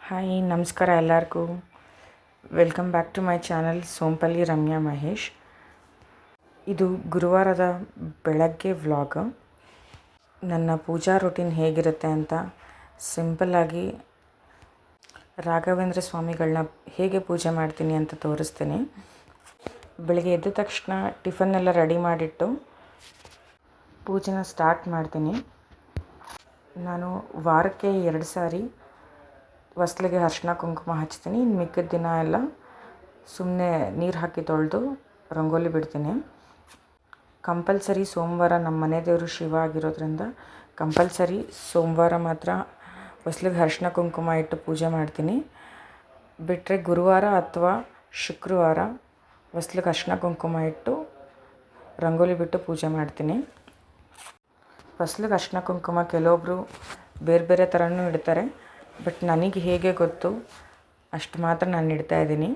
Hi ನಮಸ್ಕಾರ ಎಲ್ಲರಿಗೂ. Welcome back to my channel Sompalli Ramya Mahesh. ಇದು ಗುರುವಾರದ ಬೆಳಗ್ಗೆ ವ್ಲಾಗ್. ನನ್ನ ಪೂಜಾ ರೂಟೀನ್ ಹೇಗಿರುತ್ತೆ ಅಂತ ಸಿಂಪಲ್ಲಾಗಿ ರಾಘವೇಂದ್ರ ಸ್ವಾಮಿಗಳನ್ನ ಹೇಗೆ ಪೂಜೆ ಮಾಡ್ತೀನಿ ಅಂತ ತೋರಿಸ್ತೀನಿ. ಬೆಳಗ್ಗೆ ಎದ್ದ ತಕ್ಷಣ ಟಿಫನ್ನೆಲ್ಲ ರೆಡಿ ಮಾಡಿಟ್ಟು ಪೂಜೆನ ಸ್ಟಾರ್ಟ್ ಮಾಡ್ತೀನಿ. ನಾನು ವಾರಕ್ಕೆ 2 ಸಾರಿ ಹೊಸ್ಲಿಗೆ ಅರಿಶಿನ ಕುಂಕುಮ ಹಚ್ತೀನಿ. ಇನ್ನು ಮಿಕ್ಕಿದ ದಿನ ಎಲ್ಲ ಸುಮ್ಮನೆ ನೀರು ಹಾಕಿ ತೊಳೆದು ರಂಗೋಲಿ ಬಿಡ್ತೀನಿ. ಕಂಪಲ್ಸರಿ ಸೋಮವಾರ ನಮ್ಮ ಮನೆ ದೇವರು ಶಿವ ಆಗಿರೋದ್ರಿಂದ ಕಂಪಲ್ಸರಿ ಸೋಮವಾರ ಮಾತ್ರ ಹೊಸ್ಲಿಗೆ ಅರಿಶಿನ ಕುಂಕುಮ ಇಟ್ಟು ಪೂಜೆ ಮಾಡ್ತೀನಿ. ಬಿಟ್ಟರೆ ಗುರುವಾರ ಅಥವಾ ಶುಕ್ರವಾರ ಹೊಸ್ಲಿಗೆ ಅರಿಶಿನ ಕುಂಕುಮ ಇಟ್ಟು ರಂಗೋಲಿ ಬಿಟ್ಟು ಪೂಜೆ ಮಾಡ್ತೀನಿ. ಹೊಸ್ಲಿಗೆ ಅರಿಶಿನ ಕುಂಕುಮ ಕೆಲವೊಬ್ಬರು ಬೇರೆ ಬೇರೆ ಥರನೂ ಇಡ್ತಾರೆ. ಬಟ್ ನನಗೆ ಹೇಗೆ ಗೊತ್ತು ಅಷ್ಟು ಮಾತ್ರ ನಾನು ಇಡ್ತಾಯಿದ್ದೀನಿ.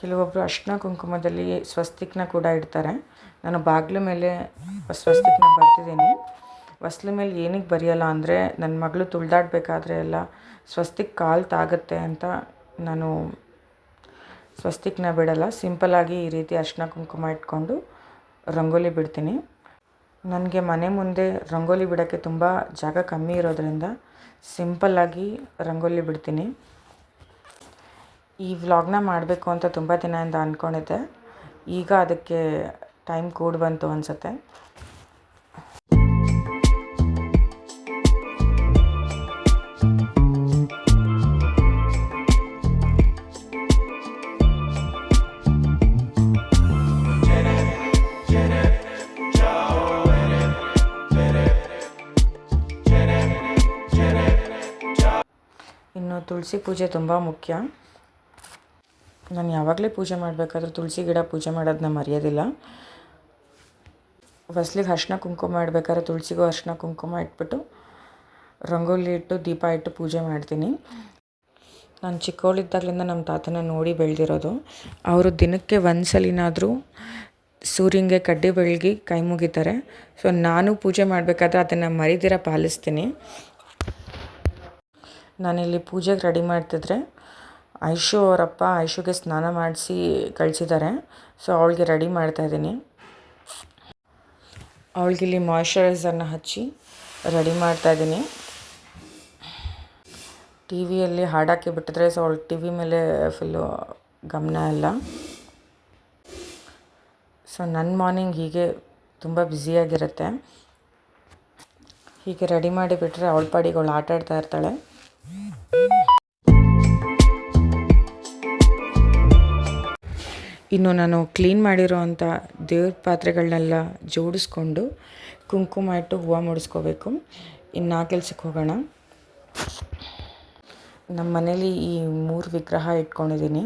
ಕೆಲವೊಬ್ಬರು ಅರಿಶಿನ ಕುಂಕುಮದಲ್ಲಿ ಸ್ವಸ್ತಿಕ್ನ ಕೂಡ ಇಡ್ತಾರೆ. ನಾನು ಬಾಗಿಲ ಮೇಲೆ ಸ್ವಸ್ತಿಕ್ನ ಬರ್ತಿದ್ದೀನಿ. ಹೊಸ್ಲ ಮೇಲೆ ಏನಕ್ಕೆ ಬರೆಯಲ್ಲ ಅಂದರೆ ನನ್ನ ಮಗಳು ತುಳಿದಾಡಬೇಕಾದ್ರೆ ಎಲ್ಲ ಸ್ವಸ್ತಿಕ್ ಕಾಲು ತಾಗುತ್ತೆ ಅಂತ ನಾನು ಸ್ವಸ್ತಿಕ್ನ ಬಿಡಲ್ಲ. ಸಿಂಪಲ್ಲಾಗಿ ಈ ರೀತಿ ಅರಿಶಿನ ಕುಂಕುಮ ಇಟ್ಕೊಂಡು ರಂಗೋಲಿ ಬಿಡ್ತೀನಿ. ನನಗೆ ಮನೆ ಮುಂದೆ ರಂಗೋಲಿ ಬಿಡೋಕ್ಕೆ ತುಂಬ ಜಾಗ ಕಮ್ಮಿ ಇರೋದ್ರಿಂದ ಸಿಂಪಲ್ಲಾಗಿ ರಂಗೋಲಿ ಬಿಡ್ತೀನಿ. ಈ ವ್ಲಾಗ್ನ ಮಾಡಬೇಕು ಅಂತ ತುಂಬ ದಿನದಿಂದ ಅಂದ್ಕೊಂಡಿದ್ದೆ. ಈಗ ಅದಕ್ಕೆ ಟೈಮ್ ಕೂಡಿ ಬಂತು ಅನಿಸುತ್ತೆ. ಇನ್ನು ತುಳಸಿ ಪೂಜೆ ತುಂಬ ಮುಖ್ಯ. ನಾನು ಯಾವಾಗಲೇ ಪೂಜೆ ಮಾಡಬೇಕಾದ್ರೂ ತುಳಸಿ ಗಿಡ ಪೂಜೆ ಮಾಡೋದನ್ನ ಮರೆಯೋದಿಲ್ಲ. ಹೊಸ್ಲಿಗೆ ಅರಿಶಿನ ಕುಂಕುಮ ಇಡಬೇಕಾದ್ರೆ ತುಳಸಿಗೂ ಅರಿಶಿನ ಕುಂಕುಮ ಇಟ್ಬಿಟ್ಟು ರಂಗೋಲಿ ಇಟ್ಟು ದೀಪ ಇಟ್ಟು ಪೂಜೆ ಮಾಡ್ತೀನಿ. ನಾನು ಚಿಕ್ಕವಳಿದ್ದಾಗಲಿಂದ ನಮ್ಮ ತಾತನ ನೋಡಿ ಬೆಳೆದಿರೋದು. ಅವರು ದಿನಕ್ಕೆ ಒಂದು ಸಲಿನಾದರೂ ಸೂರ್ಯನಿಗೆ ಕಡ್ಡಿ ಬೆಳಗಿ ಕೈ ಮುಗಿತಾರೆ. ಸೊ ನಾನು ಪೂಜೆ ಮಾಡಬೇಕಾದ್ರೆ ಅದನ್ನು ಮರಿದಿರ ಪಾಲಿಸ್ತೀನಿ. ನಾನಿಲ್ಲಿ ಪೂಜೆಗೆ ರೆಡಿ ಮಾಡ್ತಿದ್ರೆ ಐಶು ಅವರಪ್ಪ ಐಶುಗೆ ಸ್ನಾನ ಮಾಡಿಸಿ ಕಳಿಸಿದ್ದಾರೆ. ಸೊ ಅವಳಿಗೆ ರೆಡಿ ಮಾಡ್ತಾಯಿದ್ದೀನಿ. ಅವಳಿಗಿಲ್ಲಿ ಮಾಯ್ಶ್ಚರೈಸರ್ನ ಹಚ್ಚಿ ರೆಡಿ ಮಾಡ್ತಾಯಿದ್ದೀನಿ. ಟಿ ವಿಯಲ್ಲಿ ಹಾಡಾಕಿ ಬಿಟ್ಟಿದ್ರೆ ಸೊ ಅವಳು ಟಿ ವಿ ಮೇಲೆ ಫುಲ್ಲು ಗಮನ ಎಲ್ಲ. ಸೊ ನನ್ನ ಮಾರ್ನಿಂಗ್ ಹೀಗೆ ತುಂಬ ಬ್ಯುಸಿಯಾಗಿರುತ್ತೆ. ಹೀಗೆ ರೆಡಿ ಮಾಡಿಬಿಟ್ರೆ ಅವಳ ಪಾಡಿಗೆ ಅವಳು ಆಟ ಆಡ್ತಾ ಇರ್ತಾಳೆ. ಇನ್ನು ನಾನು ಕ್ಲೀನ್ ಮಾಡಿರೋ ಅಂಥ ದೇವ್ರ ಪಾತ್ರೆಗಳನ್ನೆಲ್ಲ ಜೋಡಿಸ್ಕೊಂಡು ಕುಂಕುಮ ಇಟ್ಟು ಹೂವು ಮುಡಿಸ್ಕೋಬೇಕು. ಇನ್ನು ಆ ಕೆಲಸಕ್ಕೆ ಹೋಗೋಣ. ನಮ್ಮ ಮನೇಲಿ ಈ 3 ವಿಗ್ರಹ ಇಟ್ಕೊಂಡಿದ್ದೀನಿ.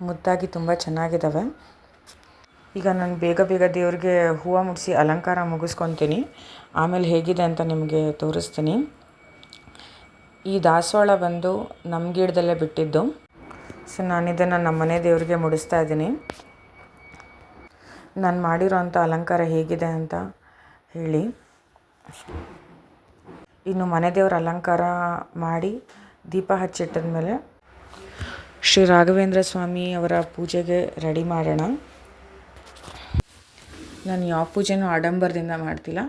ಮುದ್ದಾಗಿ ತುಂಬ ಚೆನ್ನಾಗಿದ್ದಾವೆ. ಈಗ ನಾನು ಬೇಗ ಬೇಗ ದೇವ್ರಿಗೆ ಹೂವು ಮುಡಿಸಿ ಅಲಂಕಾರ ಮುಗಿಸ್ಕೊತೀನಿ. ಆಮೇಲೆ ಹೇಗಿದೆ ಅಂತ ನಿಮಗೆ ತೋರಿಸ್ತೀನಿ. ಈ ದಾಸವಾಳ ಬಂದು ನಮ್ಮ ಗಿಡದಲ್ಲೇ ಬಿಟ್ಟಿದ್ದು. ಸೊ ನಾನಿದನ್ನು ನಮ್ಮ ಮನೆ ದೇವ್ರಿಗೆ ಮುಡಿಸ್ತಾ ಇದ್ದೀನಿ. ನಾನು ಮಾಡಿರೋ ಅಂಥ ಅಲಂಕಾರ ಹೇಗಿದೆ ಅಂತ ಹೇಳಿ. ಇನ್ನು ಮನೆ ದೇವ್ರ ಅಲಂಕಾರ ಮಾಡಿ ದೀಪ ಹಚ್ಚಿಟ್ಟಿದ್ಮೇಲೆ ಶ್ರೀ ರಾಘವೇಂದ್ರ ಸ್ವಾಮಿ ಅವರ ಪೂಜೆಗೆ ರೆಡಿ ಮಾಡೋಣ. ನಾನು ಯಾವ ಪೂಜೆನೂ ಆಡಂಬರದಿಂದ ಮಾಡ್ತಿಲ್ಲ.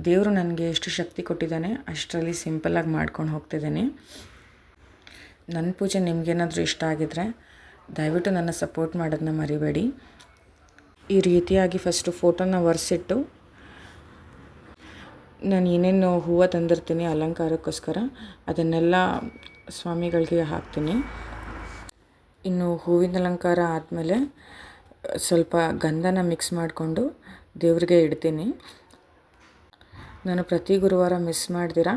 ದೇವರು ನನಗೆ ಎಷ್ಟು ಶಕ್ತಿ ಕೊಟ್ಟಿದ್ದಾನೆ ಅಷ್ಟರಲ್ಲಿ ಸಿಂಪಲ್ಲಾಗಿ ಮಾಡ್ಕೊಂಡು ಹೋಗ್ತಿದ್ದೀನಿ. ನನ್ನ ಪೂಜೆ ನಿಮಗೇನಾದರೂ ಇಷ್ಟ ಆಗಿದ್ದರೆ ದಯವಿಟ್ಟು ನನ್ನ ಸಪೋರ್ಟ್ ಮಾಡೋದನ್ನ ಮರಿಬೇಡಿ. ಈ ರೀತಿಯಾಗಿ ಫಸ್ಟು ಫೋಟೋನ ಒರೆಸಿಟ್ಟು ನಾನು ಏನೇನು ಹೂವು ತಂದಿರ್ತೀನಿ ಅಲಂಕಾರಕ್ಕೋಸ್ಕರ ಅದನ್ನೆಲ್ಲ ಸ್ವಾಮಿಗಳಿಗೆ ಹಾಕ್ತೀನಿ. ಇನ್ನು ಹೂವಿನ ಅಲಂಕಾರ ಆದಮೇಲೆ ಸ್ವಲ್ಪ ಗಂಧನ ಮಿಕ್ಸ್ ಮಾಡಿಕೊಂಡು ದೇವ್ರಿಗೆ ಇಡ್ತೀನಿ. ನಾನು ಪ್ರತಿ ಗುರುವಾರ ಮಿಸ್ ಮಾಡ್ದಿರ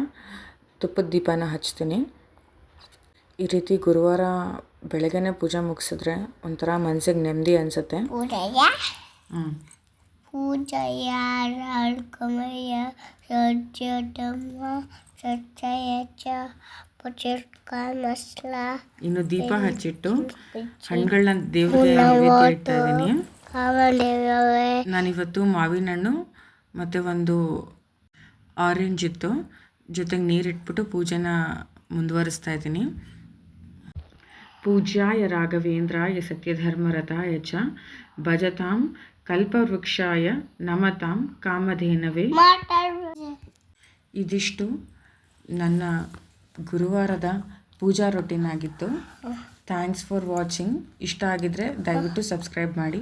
ತುಪ್ಪದ ದೀಪನ ಹಚ್ತೀನಿ. ಈ ರೀತಿ ಗುರುವಾರ ಬೆಳಗ್ಗೆನೇ ಪೂಜೆ ಮುಗಿಸಿದ್ರೆ ಒಂಥರ ಮನಸ್ಸಿಗೆ ನೆಮ್ಮದಿ ಅನಿಸುತ್ತೆ. ಇನ್ನು ದೀಪ ಹಚ್ಚಿಟ್ಟು ಹಣ್ಣುಗಳನ್ನ ದೇವ್ರಿಗೆ ಇಡ್ತಾ ಇದ್ದೀನಿ. ನಾನಿವತ್ತು ಮಾವಿನ ಹಣ್ಣು ಮತ್ತು ಒಂದು ಆರೆಂಜ್ ಇತ್ತು. ಜೊತೆಗೆ ನೀರಿಟ್ಬಿಟ್ಟು ಪೂಜೆನ ಮುಂದುವರಿಸ್ತಾ ಇದ್ದೀನಿ. ಪೂಜ್ಯಾಯ ರಾಘವೇಂದ್ರಾಯ ಸತ್ಯಧರ್ಮರತಾಯ ಚ ಭಜತಾಂ ಕಲ್ಪವೃಕ್ಷಾಯ ನಮತಾಂ ಕಾಮಧೇನವೇ. ಇದಿಷ್ಟು ನನ್ನ ಗುರುವಾರದ ಪೂಜಾ ರೊಟೀನ್ ಆಗಿತ್ತು. Thanks for watching. ಇಷ್ಟ ಆಗಿದ್ರೆ ದಯವಿಟ್ಟು ಸಬ್ಸ್ಕ್ರೈಬ್ ಮಾಡಿ.